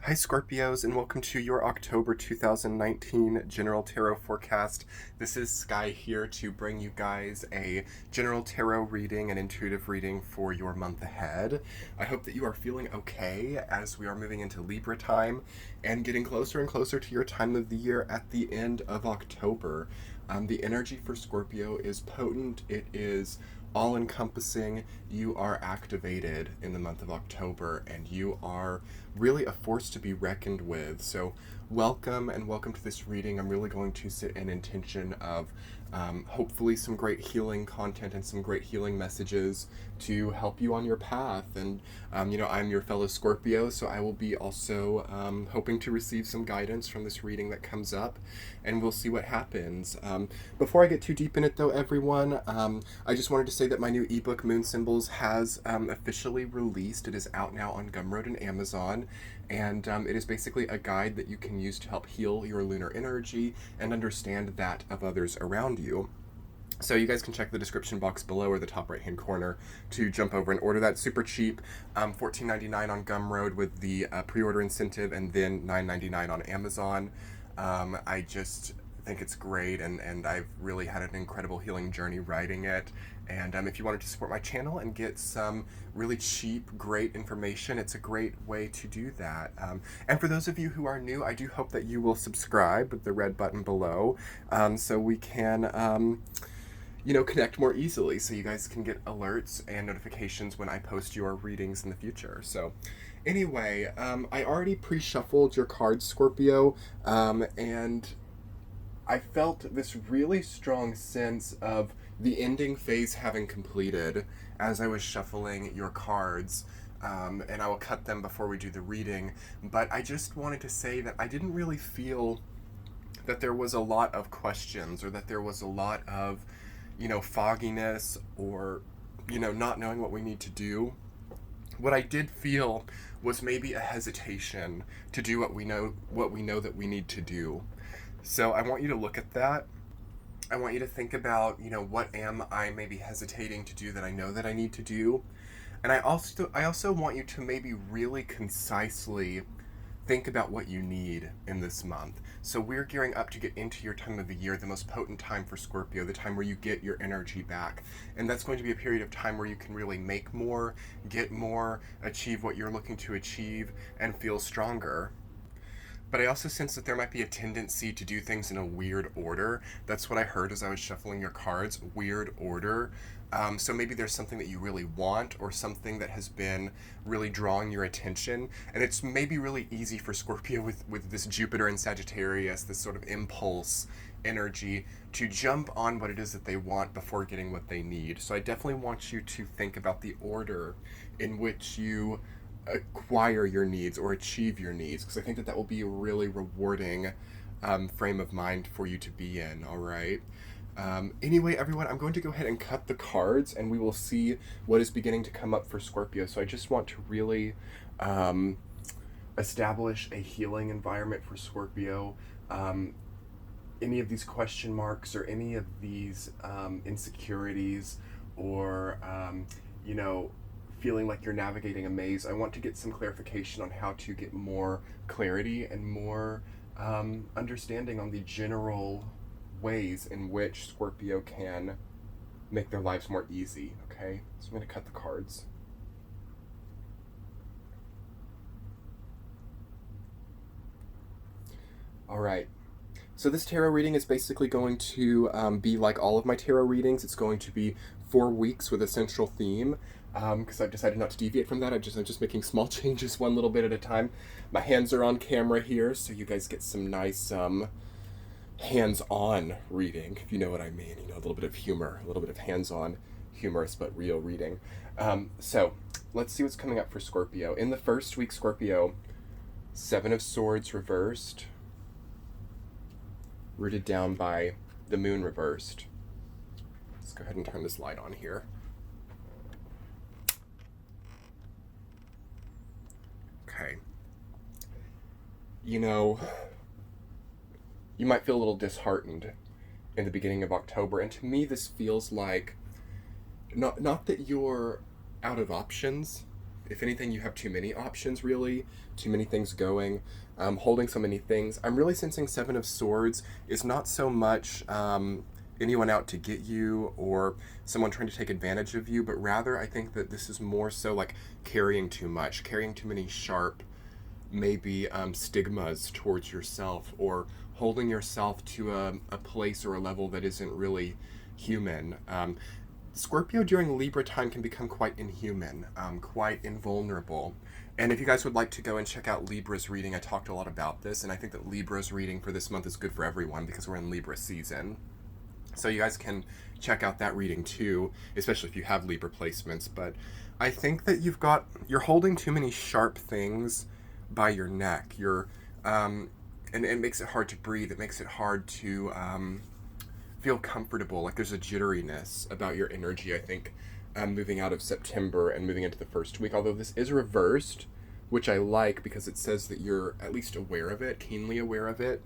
Hi Scorpios, and welcome to your October 2019 General Tarot Forecast. This is Sky here to bring you guys a General Tarot reading, an intuitive reading for your month ahead. I hope that you are feeling okay as we are moving into Libra time and getting closer and closer to your time of the year at the end of October. The energy for Scorpio is potent, it is all-encompassing. You are activated in the month of October, and you are really a force to be reckoned with. So welcome to this reading. I'm really going to sit in intention of hopefully some great healing content and some great healing messages to help you on your path. And I'm your fellow Scorpio, so I will be also hoping to receive some guidance from this reading that comes up, and we'll see what happens. Before I get too deep in it though, everyone, I just wanted to say that my new ebook Moon Symbols has officially released. It is out now on Gumroad and Amazon, and it is basically a guide that you can use to help heal your lunar energy and understand that of others around you. So you guys can check the description box below or the top right hand corner to jump over and order that. Super cheap, $14.99 on Gumroad with the pre-order incentive, and then $9.99 on Amazon. I just think it's great, and I've really had an incredible healing journey writing it. And if you wanted to support my channel and get some really cheap, great information, it's a great way to do that. And for those of you who are new, I do hope that you will subscribe with the red button below, so we can connect more easily, so you guys can get alerts and notifications when I post your readings in the future. So anyway, I already pre-shuffled your cards, Scorpio, and I felt this really strong sense of the ending phase having completed as I was shuffling your cards, and I will cut them before we do the reading, but I just wanted to say that I didn't really feel that there was a lot of questions, or that there was a lot of fogginess, or not knowing what we need to do. What I did feel was maybe a hesitation to do what we know that we need to do. So I want you to look at that. I want you to think about, what am I maybe hesitating to do that I know that I need to do? And I also want you to maybe really concisely think about what you need in this month. So we're gearing up to get into your time of the year, the most potent time for Scorpio, the time where you get your energy back. And that's going to be a period of time where you can really make more, get more, achieve what you're looking to achieve, and feel stronger. But I also sense that there might be a tendency to do things in a weird order. That's what I heard as I was shuffling your cards, weird order. So maybe there's something that you really want, or something that has been really drawing your attention. And it's maybe really easy for Scorpio with this Jupiter and Sagittarius, this sort of impulse energy, to jump on what it is that they want before getting what they need. So I definitely want you to think about the order in which you acquire your needs or achieve your needs, because I think that will be a really rewarding frame of mind for you to be in. All right. Anyway, everyone, I'm going to go ahead and cut the cards, and we will see what is beginning to come up for Scorpio. So I just want to really establish a healing environment for Scorpio. Any of these question marks, or any of these insecurities, or feeling like you're navigating a maze, I want to get some clarification on how to get more clarity and more understanding on the general ways in which Scorpio can make their lives more easy. Okay, so I'm going to cut the cards. All right. So this tarot reading is basically going to be like all of my tarot readings. It's going to be 4 weeks with a central theme, because I've decided not to deviate from that. I'm just making small changes one little bit at a time. My hands are on camera here, so you guys get some nice hands-on reading, if you know what I mean. A little bit of humor, a little bit of hands-on, humorous but real reading. So let's see what's coming up for Scorpio. In the first week, Scorpio, 7 of Swords reversed, rooted down by the Moon reversed. Let's go ahead and turn this light on here. Okay. You might feel a little disheartened in the beginning of October, and to me this feels like not that you're out of options if anything, you have too many options, really, too many things going, holding so many things. I'm really sensing Seven of Swords is not so much anyone out to get you or someone trying to take advantage of you, but rather I think that this is more so like carrying too much, carrying too many sharp, maybe stigmas towards yourself, or holding yourself to a place or a level that isn't really human. Scorpio during Libra time can become quite inhuman, quite invulnerable. And if you guys would like to go and check out Libra's reading, I talked a lot about this, and I think that Libra's reading for this month is good for everyone because we're in Libra season. So you guys can check out that reading too, especially if you have Libra placements. But I think that you're holding too many sharp things by your neck. And it makes it hard to breathe. It makes it hard to feel comfortable. Like there's a jitteriness about your energy, I think, moving out of September and moving into the first week. Although this is reversed, which I like because it says that you're at least aware of it, keenly aware of it.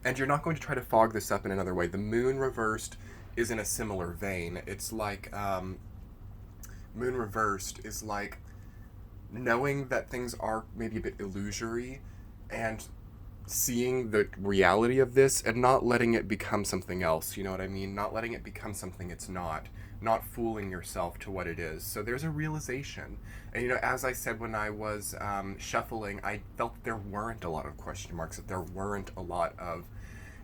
And you're not going to try to fog this up in another way. The moon reversed is in a similar vein. It's like, moon reversed is like knowing that things are maybe a bit illusory and seeing the reality of this and not letting it become something else. You know what I mean? Not letting it become something it's not. Not fooling yourself to what it is. So there's a realization. And, you know, as I said when I was shuffling, I felt that there weren't a lot of question marks, that there weren't a lot of,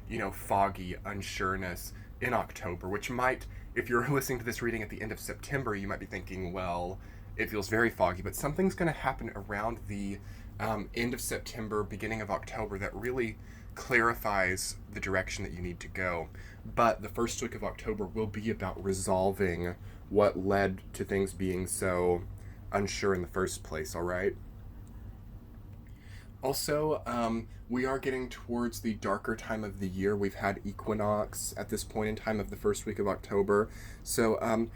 you know, foggy unsureness in October, which might, if you're listening to this reading at the end of September, you might be thinking, well, it feels very foggy, but something's going to happen around the end of September, beginning of October that really clarifies the direction that you need to go. But the first week of October will be about resolving what led to things being so unsure in the first place, all right? Also, we are getting towards the darker time of the year. We've had equinox at this point in time of the first week of October. So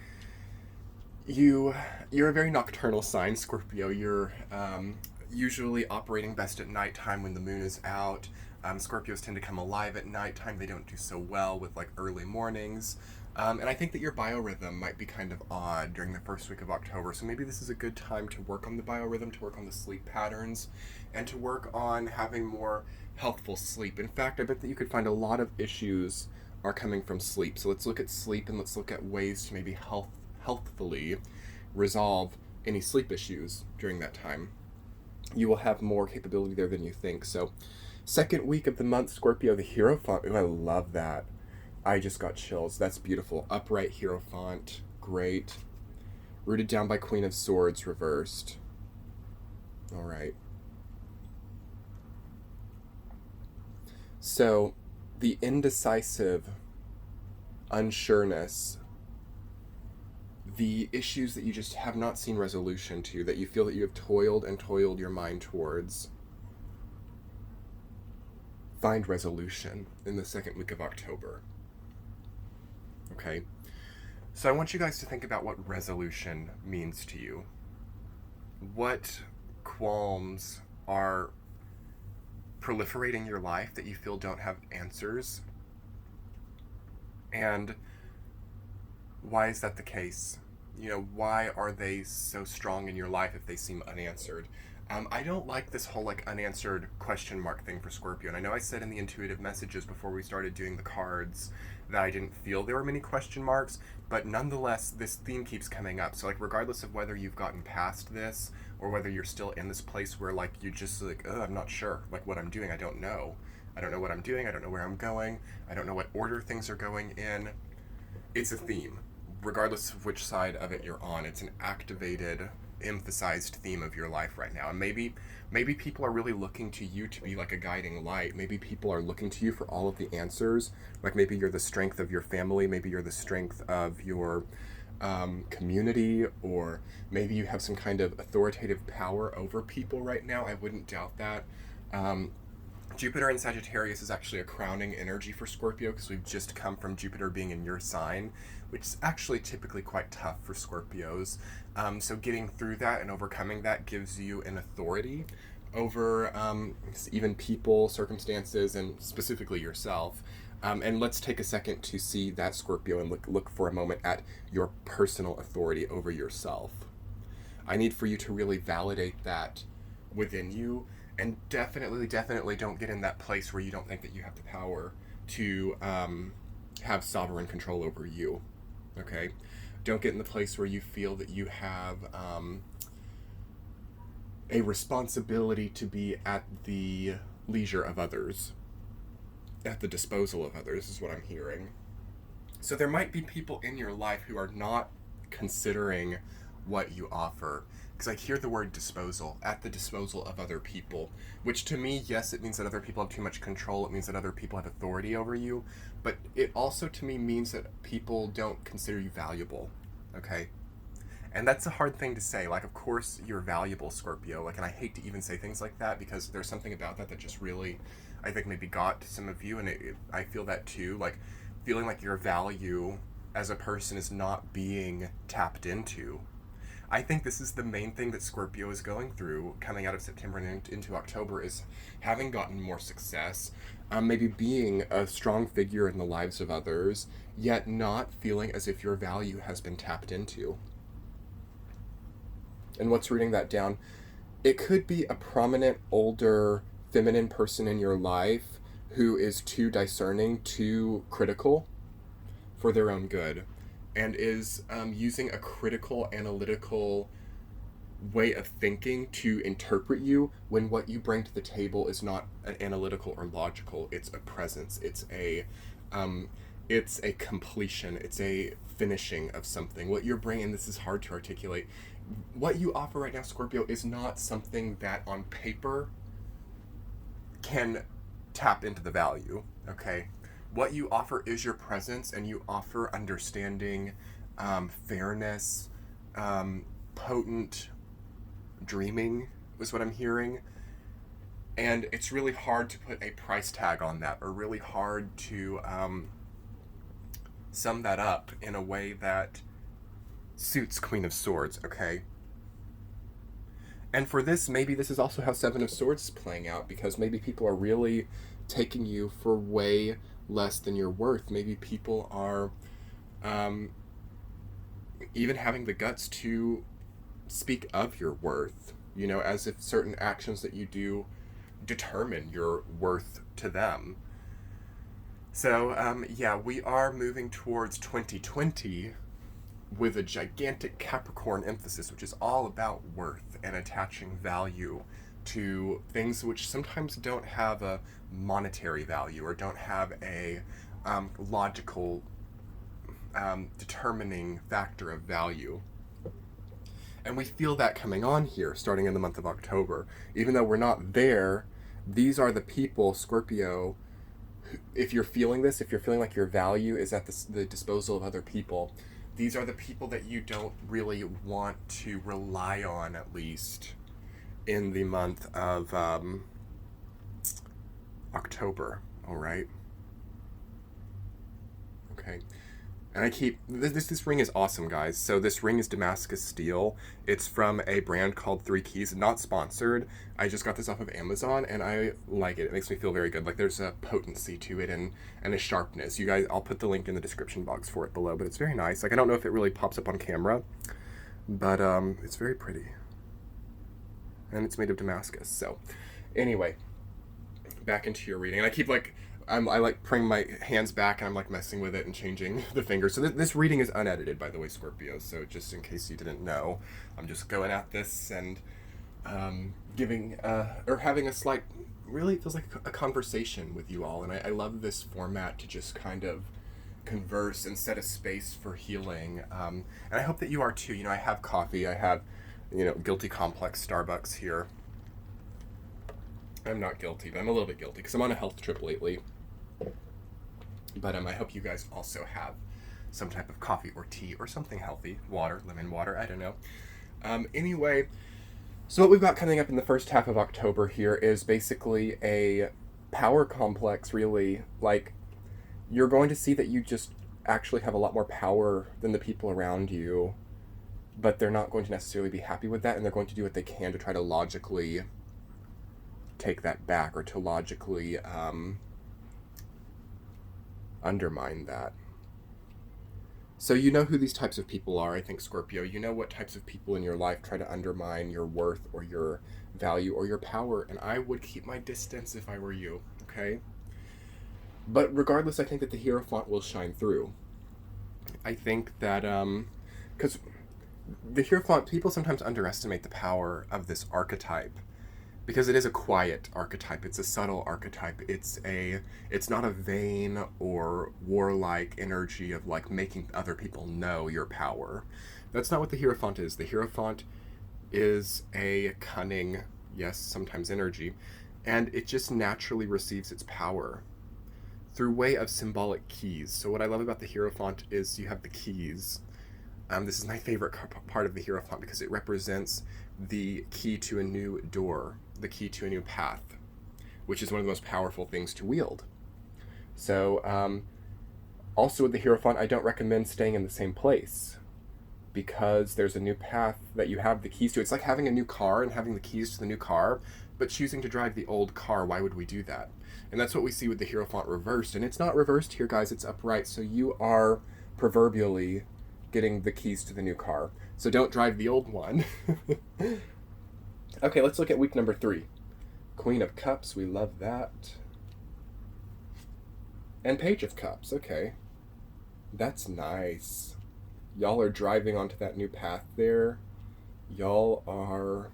you're a very nocturnal sign, Scorpio. You're usually operating best at nighttime when the moon is out. Scorpios tend to come alive at nighttime. They don't do so well with like early mornings. And I think that your biorhythm might be kind of odd during the first week of October. So maybe this is a good time to work on the biorhythm, to work on the sleep patterns, and to work on having more healthful sleep. In fact, I bet that you could find a lot of issues are coming from sleep. So let's look at sleep and let's look at ways to maybe healthfully resolve any sleep issues during that time. You will have more capability there than you think. So second week of the month, Scorpio, the Hierophant. Ooh, I love that. I just got chills. That's beautiful. Upright Hierophant. Great. Rooted down by Queen of Swords, reversed. All right. So, the indecisive unsureness, the issues that you just have not seen resolution to, that you feel that you have toiled and toiled your mind towards, find resolution in the second week of October. Okay? So I want you guys to think about what resolution means to you. What qualms are proliferating your life that you feel don't have answers? And why is that the case? You know, why are they so strong in your life if they seem unanswered? I don't like this whole like unanswered question mark thing for Scorpio. And I know I said in the intuitive messages before we started doing the cards that I didn't feel there were many question marks, but nonetheless, this theme keeps coming up. So like regardless of whether you've gotten past this or whether you're still in this place where like you just like, oh, I'm not sure like what I'm doing. I don't know. I don't know what I'm doing. I don't know where I'm going. I don't know what order things are going in. It's a theme. Regardless of which side of it you're on, it's an activated, emphasized theme of your life right now. And maybe people are really looking to you to be like a guiding light. Maybe people are looking to you for all of the answers. Like maybe you're the strength of your family. Maybe you're the strength of your community, or maybe you have some kind of authoritative power over people right now. I wouldn't doubt that. Jupiter in Sagittarius is actually a crowning energy for Scorpio because we've just come from Jupiter being in your sign, which is actually typically quite tough for Scorpios. So getting through that and overcoming that gives you an authority over even people, circumstances, and specifically yourself. And let's take a second to see that, Scorpio, and look for a moment at your personal authority over yourself. I need for you to really validate that within you, and definitely don't get in that place where you don't think that you have the power to have sovereign control over you. Okay? Don't get in the place where you feel that you have a responsibility to be at the leisure of others, at the disposal of others, is what I'm hearing. So there might be people in your life who are not considering what you offer, because I hear the word disposal, at the disposal of other people, which to me, yes, it means that other people have too much control, it means that other people have authority over you, but it also to me means that people don't consider you valuable, okay? And that's a hard thing to say. Like, of course you're valuable, Scorpio. Like, and I hate to even say things like that, because there's something about that that just really, I think, maybe got to some of you, and I feel that too. Like, feeling like your value as a person is not being tapped into. I think this is the main thing that Scorpio is going through coming out of September and into October, is having gotten more success, maybe being a strong figure in the lives of others, yet not feeling as if your value has been tapped into. And what's rooting that down? It could be a prominent, older, feminine person in your life who is too discerning, too critical for their own good, and is using a critical, analytical way of thinking to interpret you, when what you bring to the table is not an analytical or logical. It's a presence. It's a completion. It's a finishing of something. What you're bringing, this is hard to articulate. What you offer right now, Scorpio, is not something that on paper can tap into the value, okay? What you offer is your presence, and you offer understanding, fairness, potent dreaming is what I'm hearing. And it's really hard to put a price tag on that, or really hard to sum that up in a way that suits Queen of Swords, okay? And for this, maybe this is also how Seven of Swords is playing out, because maybe people are really taking you for way less than you're worth. Maybe people are even having the guts to speak of your worth, you know, as if certain actions that you do determine your worth to them. So, yeah, we are moving towards 2020 with a gigantic Capricorn emphasis, which is all about worth and attaching value to things which sometimes don't have a monetary value, or don't have a logical determining factor of value. And we feel that coming on here, starting in the month of October. Even though we're not there, these are the people, Scorpio, if you're feeling this, if you're feeling like your value is at the disposal of other people, these are the people that you don't really want to rely on, at least in the month of October, all right? Okay. And I keep, this ring is awesome, guys. So this ring is Damascus steel. It's from a brand called 3 Keys, not sponsored. I just got this off of Amazon, and I like it. It makes me feel very good. Like, there's a potency to it, and a sharpness. You guys, I'll put the link in the description box for it below, but it's very nice. Like, I don't know if it really pops up on camera, but it's very pretty. And it's made of Damascus. So, anyway, back into your reading. And I keep, like, I like bring my hands back, and I'm like messing with it and changing the fingers. So this reading is unedited, by the way, Scorpio. So just in case you didn't know, I'm just going at this and giving or having a slight, really feels like a conversation with you all. And I love this format to just kind of converse and set a space for healing. And I hope that you are too. You know, I have coffee. I have, you know, Guilty Complex Starbucks here. I'm not guilty, but I'm a little bit guilty because I'm on a health trip lately. But I hope you guys also have some type of coffee or tea or something healthy. Water, lemon water, I don't know. Anyway, so what we've got coming up in the first half of October here is basically a power complex, really. Like, you're going to see that you just actually have a lot more power than the people around you, but they're not going to necessarily be happy with that, and they're going to do what they can to try to logically take that back, or to logically undermine that. So you know who these types of people are, I think, Scorpio. You know what types of people in your life try to undermine your worth or your value or your power, and I would keep my distance if I were you, okay? But regardless, I think that the Hierophant will shine through. I think that, because the Hierophant, people sometimes underestimate the power of this archetype, because it is a quiet archetype. It's a subtle archetype. It's not a vain or warlike energy of like making other people know your power. That's not what the Hierophant is. The Hierophant is a cunning, yes, sometimes energy, and it just naturally receives its power through way of symbolic keys. So what I love about the Hierophant is you have the keys. This is my favorite part of the Hierophant because it represents the key to a new door, the key to a new path, which is one of the most powerful things to wield. So also with the Hierophant, I don't recommend staying in the same place because there's a new path that you have the keys to. It's like having a new car and having the keys to the new car, but choosing to drive the old car. Why would we do that? And that's what we see with the Hierophant reversed. And it's not reversed here, guys. It's upright. So you are proverbially getting the keys to the new car. So don't drive the old one. Okay, let's look at week number 3. Queen of Cups. We love that. And Page of Cups. Okay. That's nice. Y'all are driving onto that new path there. Y'all are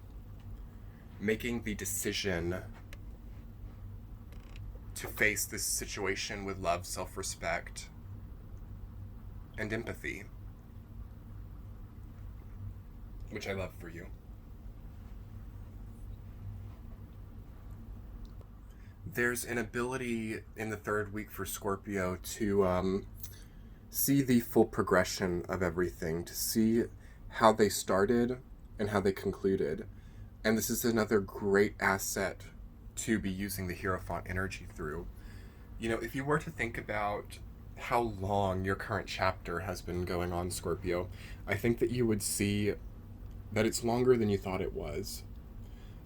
making the decision to face this situation with love, self-respect, and empathy, which I love for you. There's an ability in the 3rd week for Scorpio to see the full progression of everything, to see how they started and how they concluded. And this is another great asset to be using the Hierophant energy through. You know, if you were to think about how long your current chapter has been going on, Scorpio, I think that you would see that it's longer than you thought it was.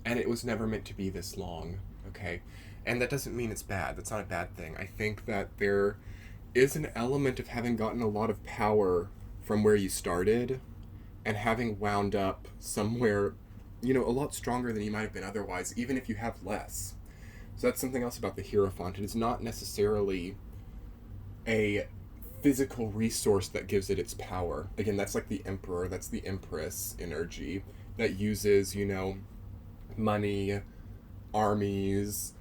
And it was never meant to be this long, okay? And that doesn't mean it's bad. That's not a bad thing. I think that there is an element of having gotten a lot of power from where you started and having wound up somewhere, you know, a lot stronger than you might have been otherwise, even if you have less. So that's something else about the Hierophant. It is not necessarily a physical resource that gives it its power. Again, that's like the Emperor, that's the Empress energy that uses, you know, money, armies,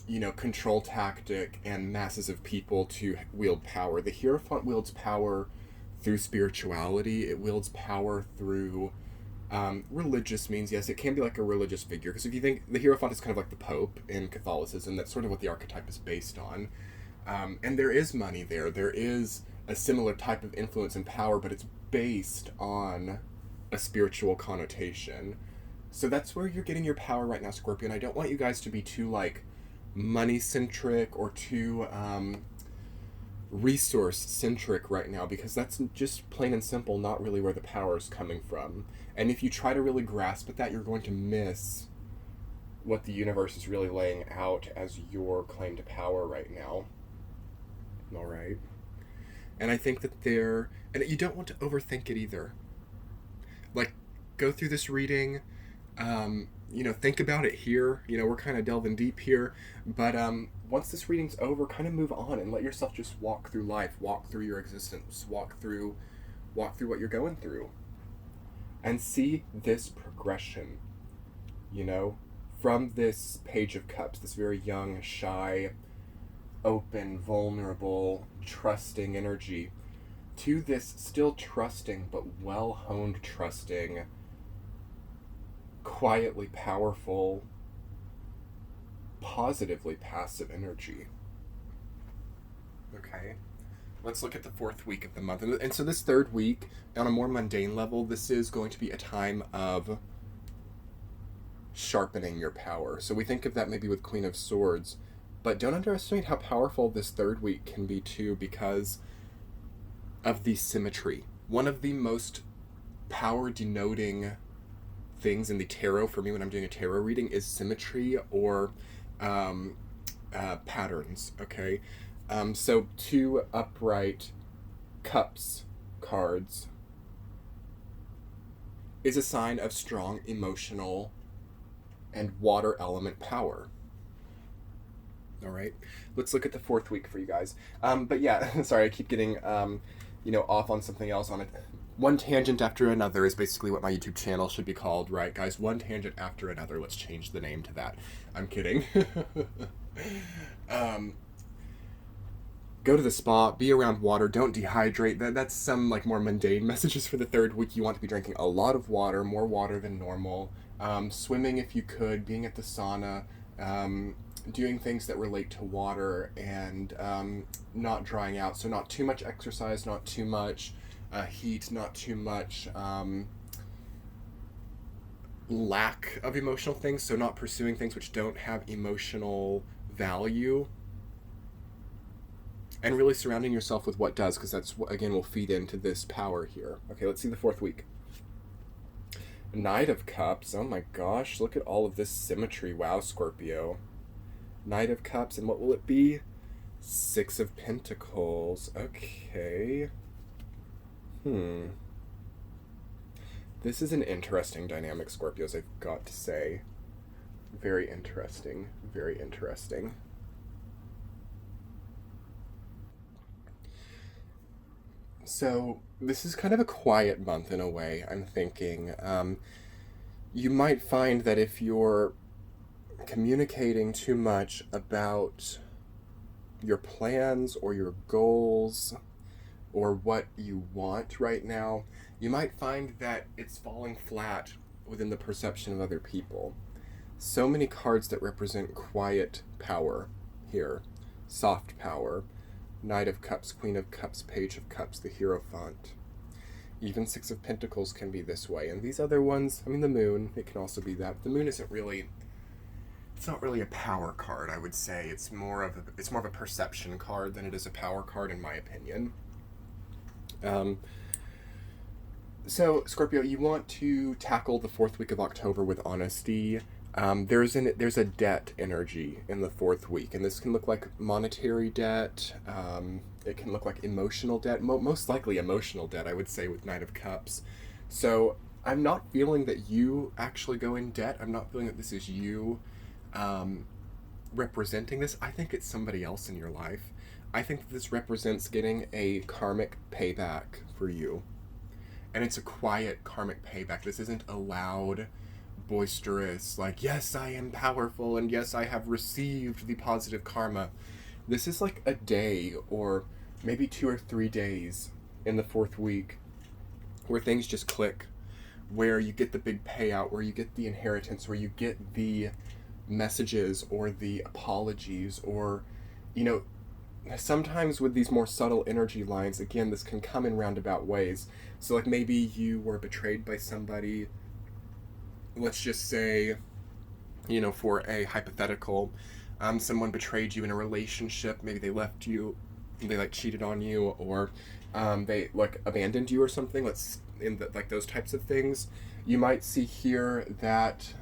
you know, control tactic, and masses of people to wield power. The Hierophant wields power through spirituality. It wields power through religious means. Yes, it can be like a religious figure, because if you think the Hierophant is kind of like the Pope in Catholicism, that's sort of what the archetype is based on. And there is money there. There is a similar type of influence and power, but it's based on a spiritual connotation. So that's where you're getting your power right now, Scorpio. And I don't want you guys to be too, like, money-centric or too resource-centric right now, because that's just plain and simple not really where the power is coming from. And if you try to really grasp at that, you're going to miss what the universe is really laying out as your claim to power right now. All right? And I think that and you don't want to overthink it either. Like, go through this reading, you know, think about it here. You know, we're kind of delving deep here, but once this reading's over, kind of move on and let yourself just walk through life, walk through your existence, walk through what you're going through, and see this progression, you know, from this Page of Cups, this very young, shy, open, vulnerable, trusting energy, to this still trusting but well-honed trusting, quietly powerful, positively passive energy. Okay, let's look at the 4th week of the month. And so this 3rd week, on a more mundane level, this is going to be a time of sharpening your power. So we think of that maybe with Queen of Swords, but don't underestimate how powerful this 3rd week can be too, because of the symmetry. One of the most power-denoting things in the tarot for me when I'm doing a tarot reading is symmetry or patterns, okay? So 2 upright Cups cards is a sign of strong emotional and water element power. All right, let's look at the 4th week for you guys. But yeah, sorry, I keep getting, off on something else on it. One tangent after another is basically what my YouTube channel should be called, right, guys? One tangent after another. Let's change the name to that. I'm kidding. Go to the spa, be around water, don't dehydrate. That's some more mundane messages for the 3rd week. You want to be drinking a lot of water, more water than normal. Swimming if you could, being at the sauna, doing things that relate to water, and not drying out. So not too much exercise, not too much heat, not too much lack of emotional things. So not pursuing things which don't have emotional value. And really surrounding yourself with what does, because that's, again, will feed into this power here. Okay, let's see the 4th week. Knight of Cups. Oh my gosh, look at all of this symmetry. Wow, Scorpio. Knight of Cups, and what will it be? 6 of Pentacles. Okay. This is an interesting dynamic, Scorpios, I've got to say. Very interesting. Very interesting. So this is kind of a quiet month in a way, I'm thinking. You might find that if you're communicating too much about your plans or your goals or what you want right now, you might find that it's falling flat within the perception of other people. So many cards that represent quiet power here, soft power. Knight of Cups, Queen of Cups, Page of Cups, the Hierophant. Even 6 of Pentacles can be this way. And these other ones, the Moon, it can also be that. The Moon isn't really, it's not really a power card, I would say. It's more of a perception card than it is a power card, in my opinion. So, Scorpio, you want to tackle the 4th week of October with honesty. There's a debt energy in the 4th week, and this can look like monetary debt. It can look like emotional debt, most likely emotional debt, I would say, with Knight of Cups. So I'm not feeling that you actually go in debt. I'm not feeling that this is you representing this. I think it's somebody else in your life. I think that this represents getting a karmic payback for you. And it's a quiet karmic payback. This isn't a loud, boisterous, yes, I am powerful, and yes, I have received the positive karma. This is like a day, or maybe 2 or 3 days in the 4th week, where things just click, where you get the big payout, where you get the inheritance, where you get the messages, or the apologies, or, sometimes with these more subtle energy lines, again, this can come in roundabout ways. So maybe you were betrayed by somebody. Let's just say, for a hypothetical, someone betrayed you in a relationship. Maybe they left you, they cheated on you, or they abandoned you or something. Those types of things. You might see here that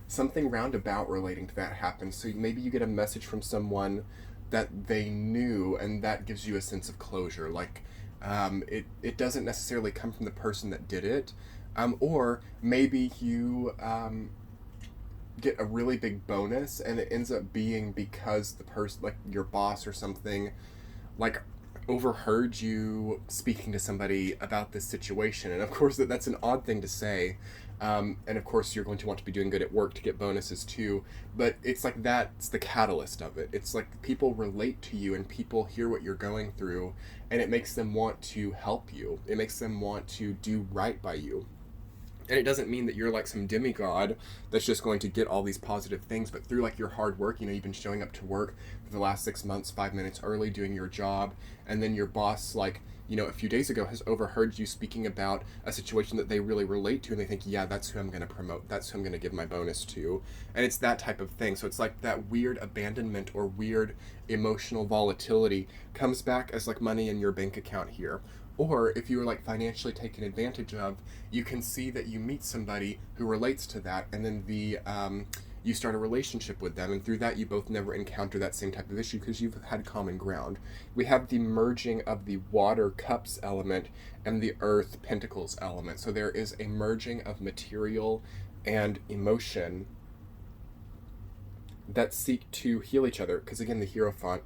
something roundabout relating to that happens. So maybe you get a message from someone that they knew, and that gives you a sense of closure. It doesn't necessarily come from the person that did it. Or maybe you get a really big bonus, and it ends up being because the person, your boss or something, overheard you speaking to somebody about this situation. And of course, that's an odd thing to say. And of course, you're going to want to be doing good at work to get bonuses too. But it's that's the catalyst of it. It's people relate to you, and people hear what you're going through, and it makes them want to help you. It makes them want to do right by you. And it doesn't mean that you're some demigod that's just going to get all these positive things, but through your hard work, you've been showing up to work for the last 6 months, 5 minutes early, doing your job, and then your boss, a few days ago has overheard you speaking about a situation that they really relate to, and they think, yeah, that's who I'm going to promote, that's who I'm going to give my bonus to. And it's that type of thing. So it's that weird abandonment or weird emotional volatility comes back as money in your bank account here. Or if you were financially taken advantage of, you can see that you meet somebody who relates to that, and then you start a relationship with them, and through that you both never encounter that same type of issue because you've had common ground. We have the merging of the water cups element and the earth pentacles element. So there is a merging of material and emotion that seek to heal each other. Because again, the Hierophant,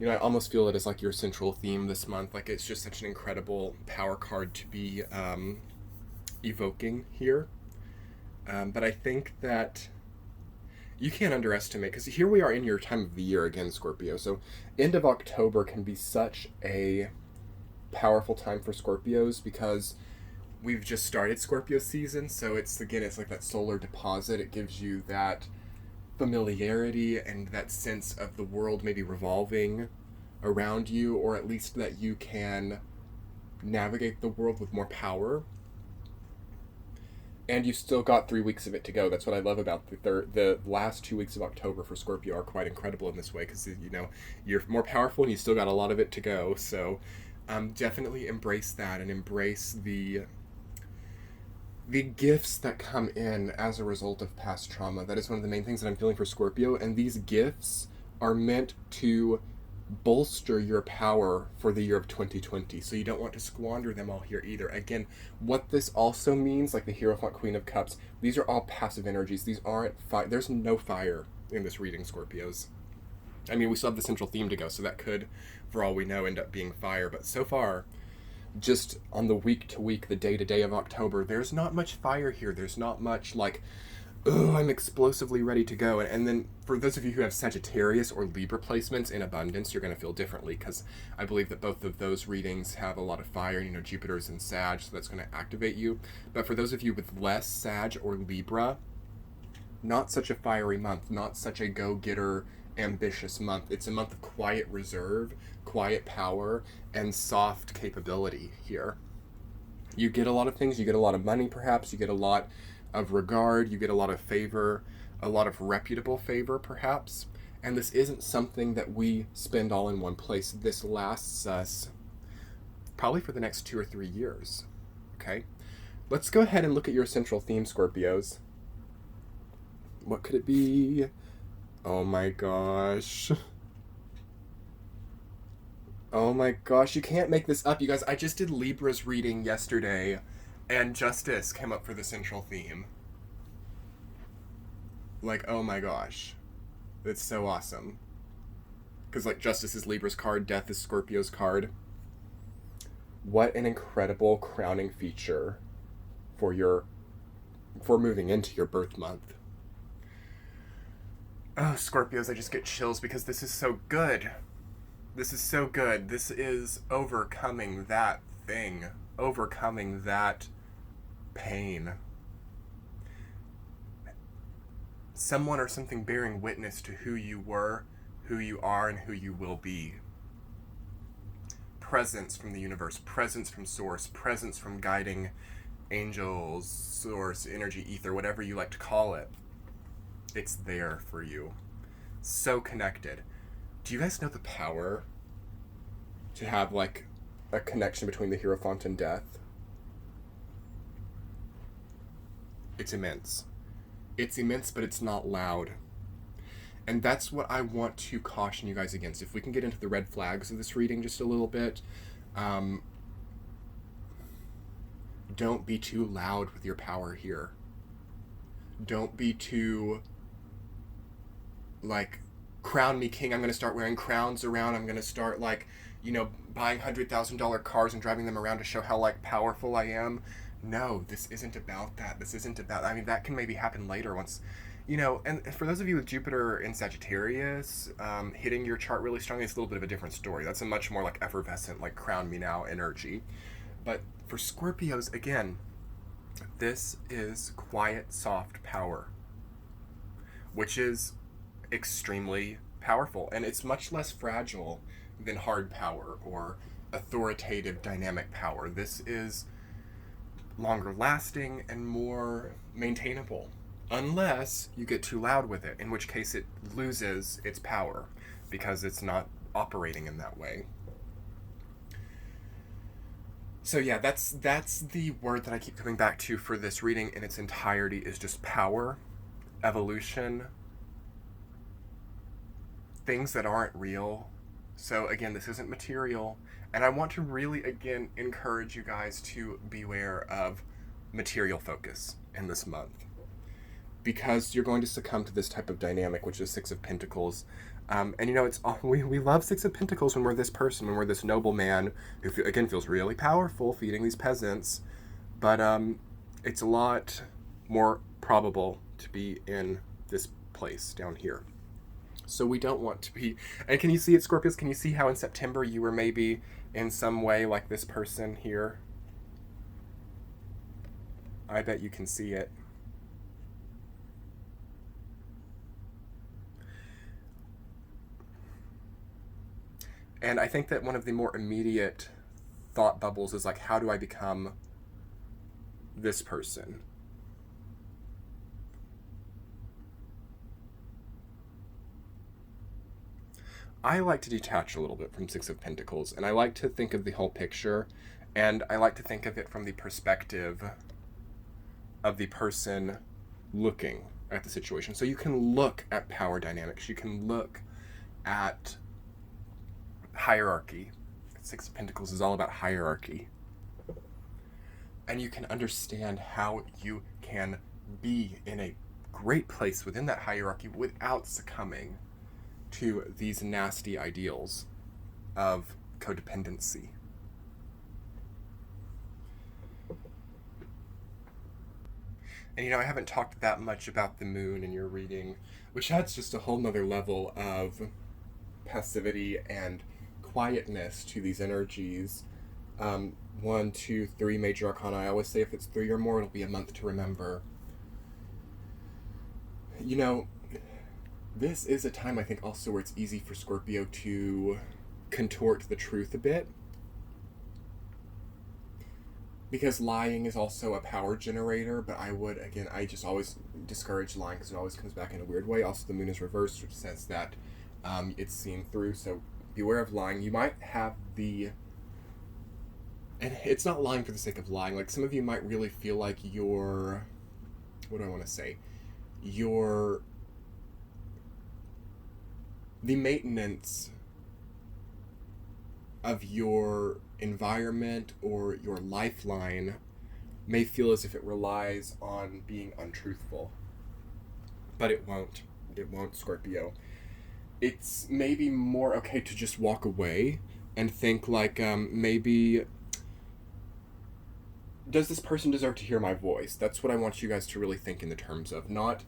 I almost feel it as like your central theme this month. Like, it's just such an incredible power card to be evoking here. But I think that you can't underestimate, because here we are in your time of the year again, Scorpio. So end of October can be such a powerful time for Scorpios because we've just started Scorpio season. So it's like that solar deposit. It gives you that familiarity and that sense of the world maybe revolving around you, or at least that you can navigate the world with more power. And you still got 3 weeks of it to go. That's what I love about the last 2 weeks of October for Scorpio are quite incredible in this way, because you're more powerful and you still got a lot of it to go. So definitely embrace that, and embrace the gifts that come in as a result of past trauma. That is one of the main things that I'm feeling for Scorpio, and these gifts are meant to bolster your power for the year of 2020, so you don't want to squander them all here either. Again, what this also means, like the Hierophant, Queen of Cups, these are all passive energies. These aren't there's no fire in this reading, Scorpios. I mean, we still have the central theme to go, so that could, for all we know, end up being fire, but so far, just on the week to week, the day to day of October, there's not much fire here. There's not much like, oh, I'm explosively ready to go. And then for those of you who have Sagittarius or Libra placements in abundance, you're going to feel differently, because I believe that both of those readings have a lot of fire. Jupiter's in Sag, so that's going to activate you. But for those of you with less Sag or Libra, not such a fiery month, not such a go-getter, ambitious month. It's a month of quiet reserve, quiet power, and soft capability here. You get a lot of things. You get a lot of money, perhaps. You get a lot of regard. You get a lot of favor, a lot of reputable favor, perhaps. And this isn't something that we spend all in one place. This lasts us probably for the next 2 or 3 years. Okay? Let's go ahead and look at your central theme, Scorpios. What could it be? Oh my gosh. Oh my gosh, you can't make this up, you guys. I just did Libra's reading yesterday, and Justice came up for the central theme. Like, oh my gosh. That's so awesome. Because, like, Justice is Libra's card, Death is Scorpio's card. What an incredible crowning feature for moving into your birth month. Oh, Scorpios, I just get chills because this is so good. This is so good. This is overcoming that thing. Overcoming that pain. Someone or something bearing witness to who you were, who you are, and who you will be. Presence from the universe. Presence from source. Presence from guiding angels, source, energy, ether, whatever you like to call it. It's there for you. So connected. Do you guys know the power to have, like, a connection between the Hierophant and Death? It's immense. It's immense, but it's not loud. And that's what I want to caution you guys against. If we can get into the red flags of this reading just a little bit, don't be too loud with your power here. Don't be too, like, crown me king. I'm going to start wearing crowns around. I'm going to start, like, buying $100,000 cars and driving them around to show how, like, powerful I am. No, this isn't about that. This isn't about, I mean, that can maybe happen later once, and for those of you with Jupiter in Sagittarius, hitting your chart really strongly, it's a little bit of a different story. That's a much more, like, effervescent, like, crown me now energy. But for Scorpios, again, this is quiet, soft power, which is extremely powerful, and it's much less fragile than hard power or authoritative dynamic power. This is longer lasting and more maintainable, unless you get too loud with it, in which case it loses its power because it's not operating in that way. So yeah, that's the word that I keep coming back to for this reading in its entirety, is just power. evolution, things that aren't real. So again, this isn't material. And I want to really, again, encourage you guys to beware of material focus in this month, because you're going to succumb to this type of dynamic, which is Six of Pentacles. And it's we love Six of Pentacles when we're this person, when we're this noble man who, again, feels really powerful feeding these peasants. But it's a lot more probable to be in this place down here. So we don't want to be... And can you see it, Scorpios? Can you see how in September you were maybe in some way like this person here? I bet you can see it. And I think that one of the more immediate thought bubbles is like, how do I become this person? I like to detach a little bit from Six of Pentacles, and I like to think of the whole picture, and I like to think of it from the perspective of the person looking at the situation. So you can look at power dynamics, you can look at hierarchy. Six of Pentacles is all about hierarchy. And you can understand how you can be in a great place within that hierarchy without succumbing to these nasty ideals of codependency. And I haven't talked that much about the moon in your reading, which adds just a whole nother level of passivity and quietness to these energies. 1, 2, 3 major arcana. I always say if it's 3 or more, it'll be a month to remember. This is a time, I think, also where it's easy for Scorpio to contort the truth a bit. Because lying is also a power generator, but I just always discourage lying because it always comes back in a weird way. Also, the moon is reversed, which says that it's seen through, so beware of lying. You might have and it's not lying for the sake of lying. Like, some of you might really feel like the maintenance of your environment or your lifeline may feel as if it relies on being untruthful. But it won't. It won't, Scorpio. It's maybe more okay to just walk away and think like, maybe, does this person deserve to hear my voice? That's what I want you guys to really think in the terms of. Not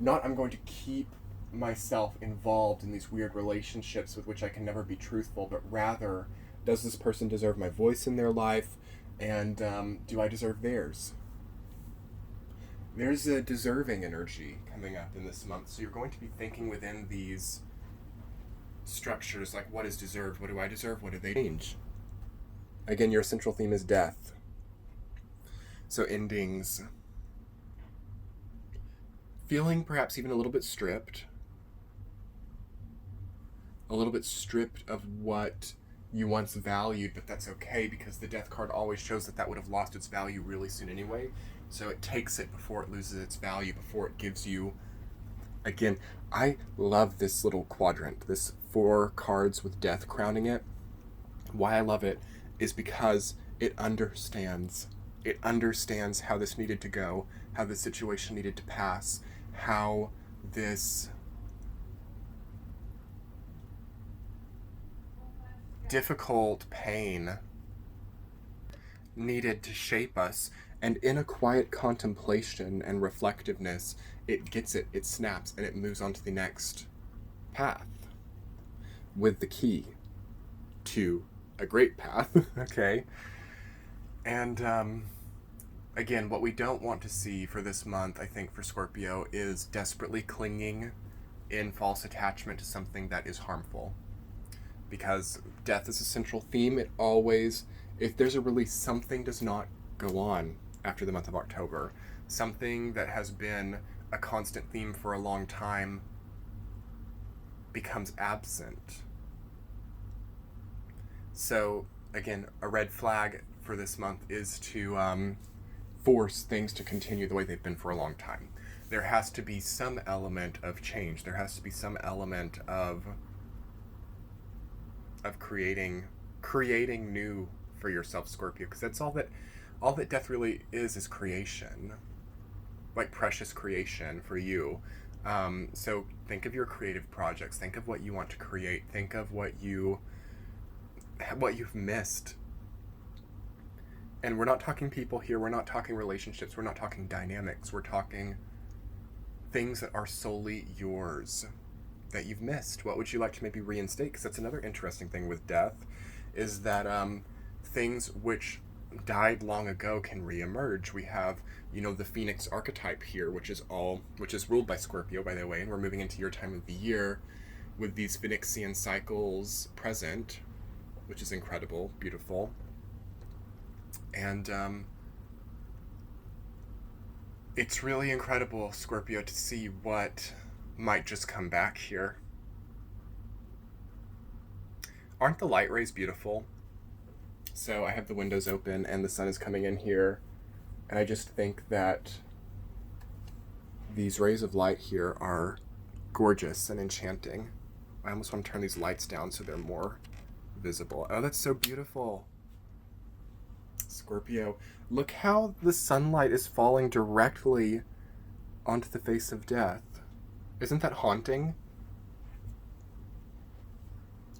I'm going to keep myself involved in these weird relationships with which I can never be truthful, but rather, does this person deserve my voice in their life, and do I deserve theirs? There's a deserving energy coming up in this month, so you're going to be thinking within these structures, like, what is deserved? What do I deserve? What do they change? Again, your central theme is death. So endings. Feeling perhaps even a little bit stripped. A little bit stripped of what you once valued, but that's okay because the death card always shows that would have lost its value really soon anyway. So it takes it before it loses its value, before it gives you... Again, I love this little quadrant, this 4 cards with death crowning it. Why I love it is because it understands how this needed to go, how the situation needed to pass, how this difficult pain needed to shape us. And in a quiet contemplation and reflectiveness, it gets it, it snaps, and it moves on to the next path with the key to a great path, okay? And again, what we don't want to see for this month, I think, for Scorpio, is desperately clinging in false attachment to something that is harmful. Because death is a central theme. It always, if there's a release, something does not go on after the month of October. Something that has been a constant theme for a long time becomes absent. So, again, a red flag for this month is to force things to continue the way they've been for a long time. there has to be some element of change. There has to be some element of creating new for yourself, Scorpio, because that's all that death really is creation, like precious creation for you. So think of your creative projects. Think of what you want to create. Think of what you've missed. And we're not talking people here. We're not talking relationships. We're not talking dynamics. We're talking things that are solely yours that you've missed. What would you like to maybe reinstate? Because that's another interesting thing with death, is that things which died long ago can reemerge. We have, the Phoenix archetype here, which is ruled by Scorpio, by the way, and we're moving into your time of the year with these Phoenixian cycles present, which is incredible, beautiful. And it's really incredible, Scorpio, to see what might just come back here. Aren't the light rays beautiful? So I have the windows open and the sun is coming in here, and I just think that these rays of light here are gorgeous and enchanting. I almost want to turn these lights down so they're more visible. Oh, that's so beautiful. Scorpio, look how the sunlight is falling directly onto the face of death. Isn't that haunting?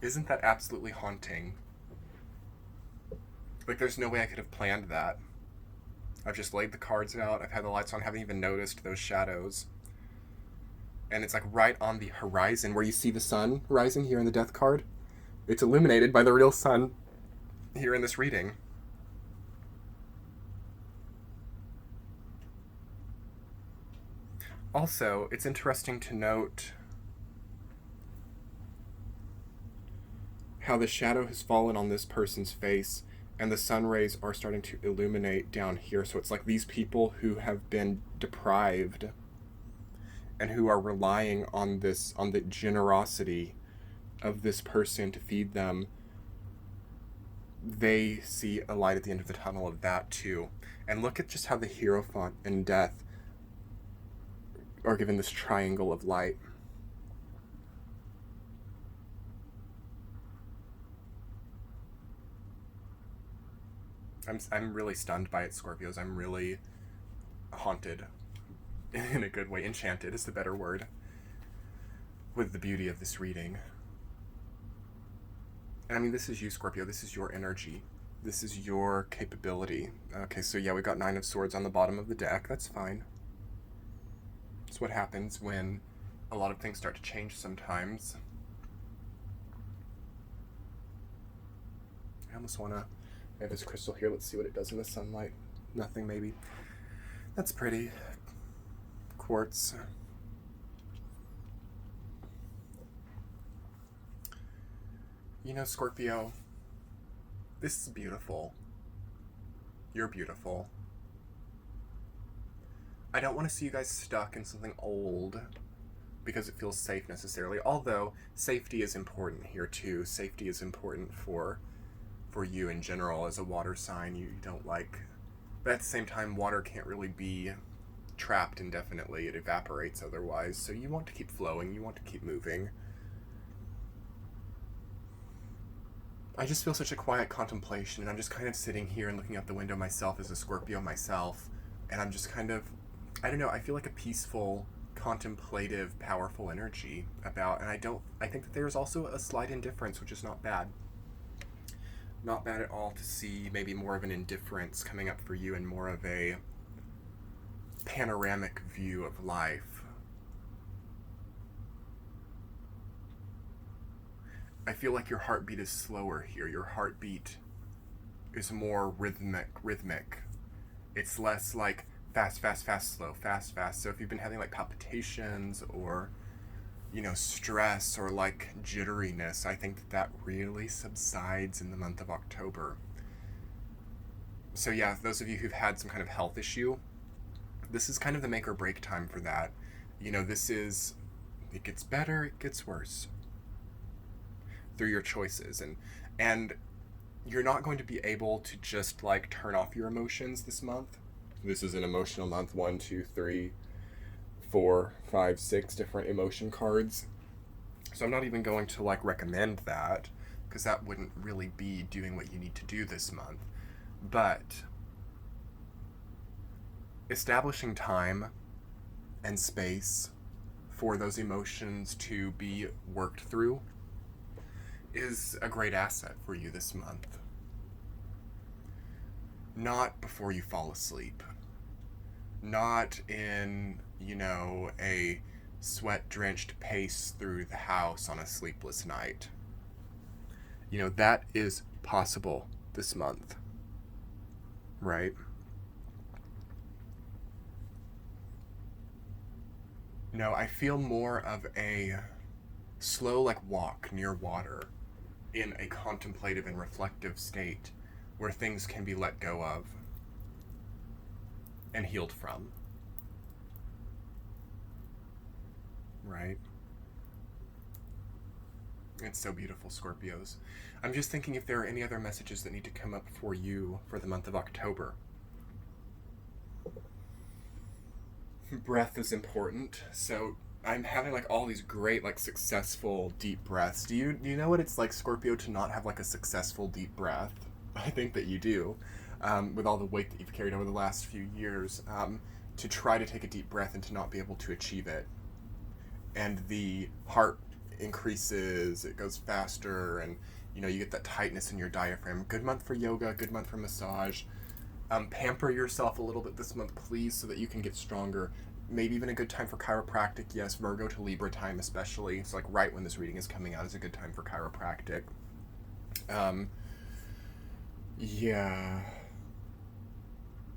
Isn't that absolutely haunting? Like, there's no way I could have planned that. I've just laid the cards out, I've had the lights on, haven't even noticed those shadows. And it's like right on the horizon where you see the sun rising here in the death card. It's illuminated by the real sun here in this reading. Also, it's interesting to note how the shadow has fallen on this person's face and the sun rays are starting to illuminate down here. So it's like these people who have been deprived and who are relying on the generosity of this person to feed them, they see a light at the end of the tunnel of that too. And look at just how the Hierophant and death are given this triangle of light. I'm really stunned by it, Scorpios. I'm really haunted, in a good way. Enchanted is the better word, with the beauty of this reading. And I mean, this is you, Scorpio. This is your energy. This is your capability. Okay, so yeah, we got 9 of Swords on the bottom of the deck. That's fine. It's what happens when a lot of things start to change sometimes. I almost want to... I have this crystal here. Let's see what it does in the sunlight. Nothing, maybe. That's pretty. Quartz. Scorpio, this is beautiful. You're beautiful. I don't want to see you guys stuck in something old because it feels safe necessarily, although safety is important here too. Safety is important for you in general as a water sign. You don't like, but at the same time, water can't really be trapped indefinitely. It evaporates otherwise, so you want to keep flowing, you want to keep moving. I just feel such a quiet contemplation, and I'm just kind of sitting here and looking out the window myself as a Scorpio myself, and I'm just kind of, I don't know, I feel like a peaceful, contemplative, powerful energy about, and I think that there's also a slight indifference, which is not bad. Not bad at all to see maybe more of an indifference coming up for you and more of a panoramic view of life. I feel like your heartbeat is slower here. Your heartbeat is more rhythmic. It's less like fast, fast, fast, slow, fast, fast. So if you've been having like palpitations or, stress or like jitteriness, I think that really subsides in the month of October. So yeah, those of you who've had some kind of health issue, this is kind of the make or break time for that. It gets better, it gets worse through your choices. And you're not going to be able to just like turn off your emotions this month. This is an emotional month. 1, 2, 3, 4, 5, 6 different emotion cards. So I'm not even going to like recommend that, because that wouldn't really be doing what you need to do this month. But establishing time and space for those emotions to be worked through is a great asset for you this month. Not before you fall asleep. Not in, a sweat-drenched pace through the house on a sleepless night. That is possible this month, right? No, I feel more of a slow, walk near water in a contemplative and reflective state where things can be let go of and healed from. Right? It's so beautiful, Scorpios. I'm just thinking if there are any other messages that need to come up for you for the month of October. Breath is important. So I'm having all these great successful deep breaths. Do you know what it's like, Scorpio, to not have a successful deep breath? I think that you do, with all the weight that you've carried over the last few years, to try to take a deep breath and to not be able to achieve it. And the heart increases, it goes faster, and you get that tightness in your diaphragm. Good month for yoga, good month for massage. Pamper yourself a little bit this month, please, so that you can get stronger. Maybe even a good time for chiropractic. Yes, Virgo to Libra time especially. So right when this reading is coming out is a good time for chiropractic. Yeah.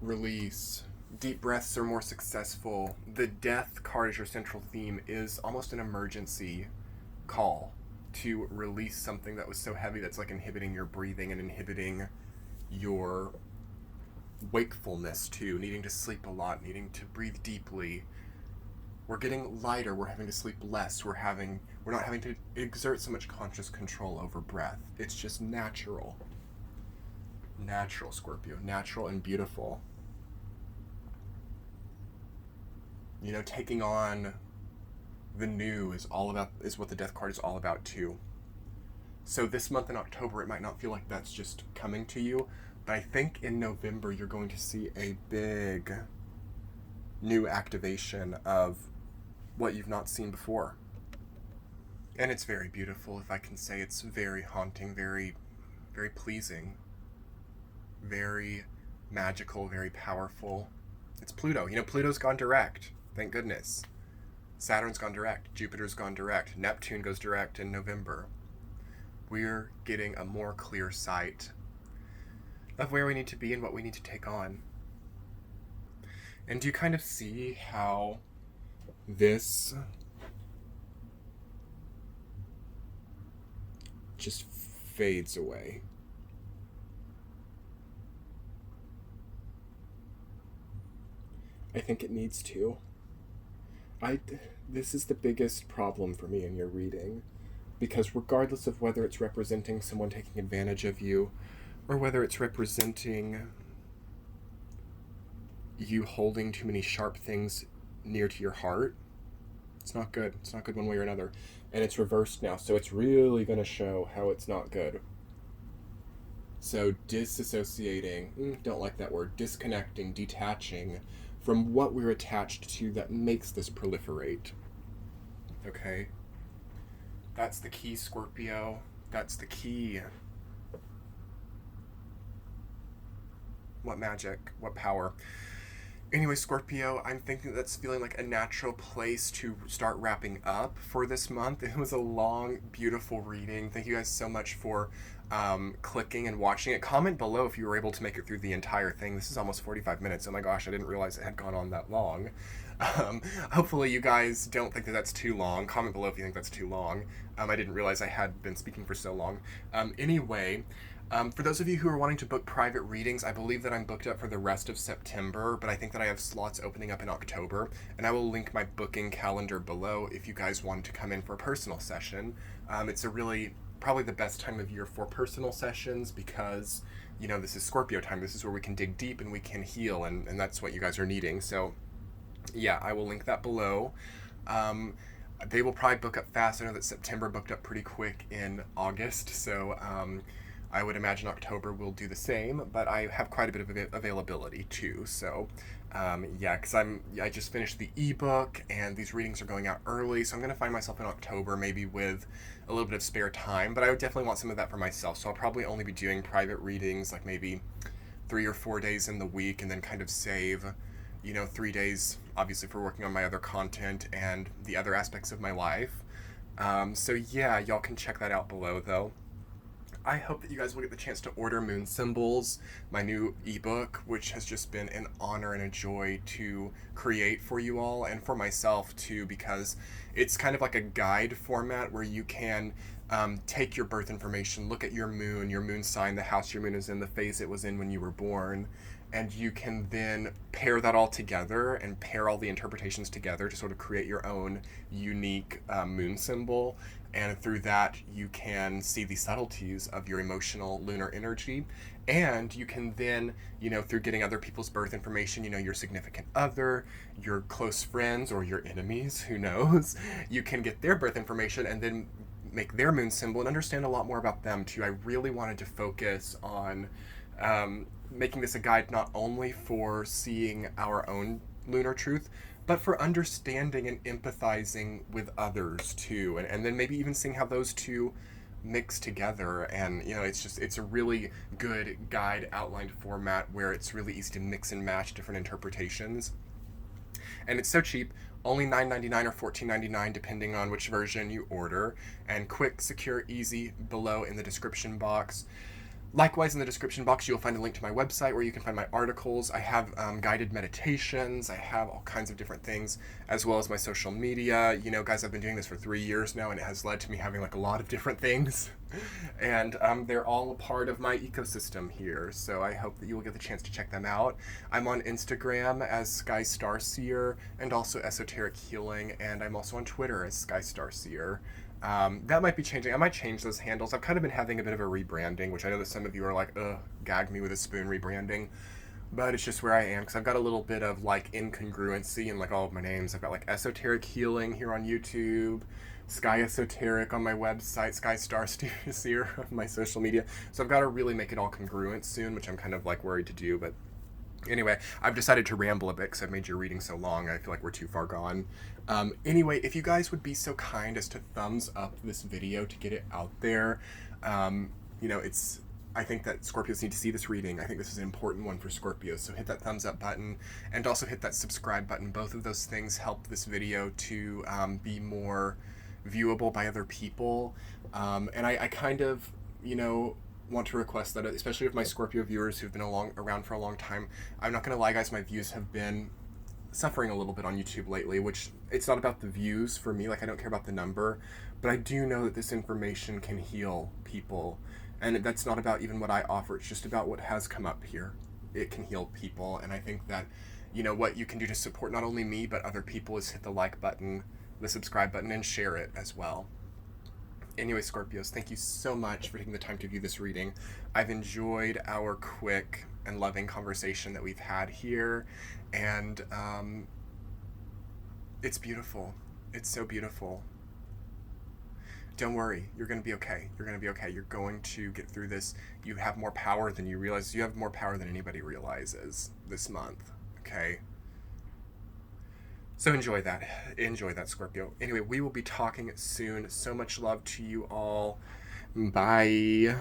Release. Deep breaths are more successful. The death card as your central theme is almost an emergency call to release something that was so heavy that's inhibiting your breathing and inhibiting your wakefulness too, needing to sleep a lot, needing to breathe deeply. We're getting lighter, we're having to sleep less, we're not having to exert so much conscious control over breath. It's just natural. Natural, Scorpio. Natural and beautiful. Taking on the new is what the death card is all about too. So this month in October, it might not feel like that's just coming to you, but I think in November you're going to see a big new activation of what you've not seen before. And it's very beautiful, if I can say. It's very haunting, very, very pleasing, very magical, very powerful. It's Pluto. Pluto's gone direct. Thank goodness. Saturn's gone direct. Jupiter's gone direct. Neptune goes direct in November. We're getting a more clear sight of where we need to be and what we need to take on. And do you kind of see how this just fades away? I think it needs to. This is the biggest problem for me in your reading, because regardless of whether it's representing someone taking advantage of you, or whether it's representing you holding too many sharp things near to your heart, it's not good. It's not good one way or another. And it's reversed now, so it's really going to show how it's not good. So disassociating, don't like that word, disconnecting, detaching from what we're attached to that makes this proliferate. Okay? That's the key, Scorpio. That's the key. What magic, what power. Anyway, Scorpio, I'm thinking that's feeling like a natural place to start wrapping up for this month. It was a long, beautiful reading. Thank you guys so much for clicking and watching it. Comment below if you were able to make it through the entire thing. This is almost 45 minutes. Oh my gosh, I didn't realize it had gone on that long. Hopefully you guys don't think that that's too long. Comment below if you think that's too long. I didn't realize I had been speaking for so long. Anyway, for those of you who are wanting to book private readings, I believe that I'm booked up for the rest of September, but I think that I have slots opening up in October, and I will link my booking calendar below if you guys want to come in for a personal session. It's probably the best time of year for personal sessions because, this is Scorpio time. This is where we can dig deep and we can heal, and that's what you guys are needing. So Yeah, I will link that below. They will probably book up fast. I know that September booked up pretty quick in August, so I would imagine October will do the same, but I have quite a bit of availability too. So yeah, because I just finished the ebook, and these readings are going out early, so I'm going to find myself in October maybe with a little bit of spare time, but I would definitely want some of that for myself, so I'll probably only be doing private readings, like maybe 3 or 4 days in the week, and then kind of save 3 days, obviously, for working on my other content and the other aspects of my life. So yeah, y'all can check that out below, though. I hope that you guys will get the chance to order Moon Symbols, my new ebook, which has just been an honor and a joy to create for you all and for myself too, because it's kind of like a guide format where you can take your birth information, look at your moon sign, the house your moon is in, the phase it was in when you were born, and you can then pair that all together and pair all the interpretations together to sort of create your own unique moon symbol. And through that, you can see the subtleties of your emotional lunar energy. And you can then, through getting other people's birth information, your significant other, your close friends, or your enemies, who knows, you can get their birth information and then make their moon symbol and understand a lot more about them too. I really wanted to focus on making this a guide not only for seeing our own lunar truth, but for understanding and empathizing with others too, and then maybe even seeing how those two mix together. And it's a really good guide outlined format where it's really easy to mix and match different interpretations, and it's so cheap, only $9.99 or $14.99 depending on which version you order, and quick, secure, easy below in the description box. Likewise, in the description box, you'll find a link to my website where you can find my articles. I have guided meditations. I have all kinds of different things, as well as my social media. Guys, I've been doing this for 3 years now, and it has led to me having a lot of different things. And they're all a part of my ecosystem here, so I hope that you will get the chance to check them out. I'm on Instagram as Sky Starseer, and also Esoteric Healing, and I'm also on Twitter as Sky Starseer. That might be changing. I might change those handles. I've kind of been having a bit of a rebranding, which I know that some of you are like, ugh, gag me with a spoon rebranding. But it's just where I am, because I've got a little bit of incongruency in all of my names. I've got Esoteric Healing here on YouTube, Sky Esoteric on my website, Sky Starseer on my social media. So I've got to really make it all congruent soon, which I'm kind of worried to do, but anyway, I've decided to ramble a bit because I've made your reading so long. I feel like we're too far gone. Anyway, if you guys would be so kind as to thumbs up this video to get it out there. I think that Scorpios need to see this reading. I think this is an important one for Scorpios. So hit that thumbs up button and also hit that subscribe button. Both of those things help this video to be more viewable by other people. And I kind of, want to request that, especially with my Scorpio viewers who've been around for a long time. I'm not going to lie, guys, my views have been suffering a little bit on YouTube lately, which it's not about the views for me. I don't care about the number, but I do know that this information can heal people. And that's not about even what I offer. It's just about what has come up here. It can heal people. And I think that, what you can do to support not only me, but other people is hit the like button, the subscribe button, and share it as well. Anyway, Scorpios, thank you so much for taking the time to view this reading. I've enjoyed our quick and loving conversation that we've had here, and it's beautiful. It's so beautiful. Don't worry, you're going to be okay. You're going to be okay. You're going to get through this. You have more power than you realize. You have more power than anybody realizes this month, okay? So enjoy that, Scorpio. Anyway, we will be talking soon. So much love to you all. Bye.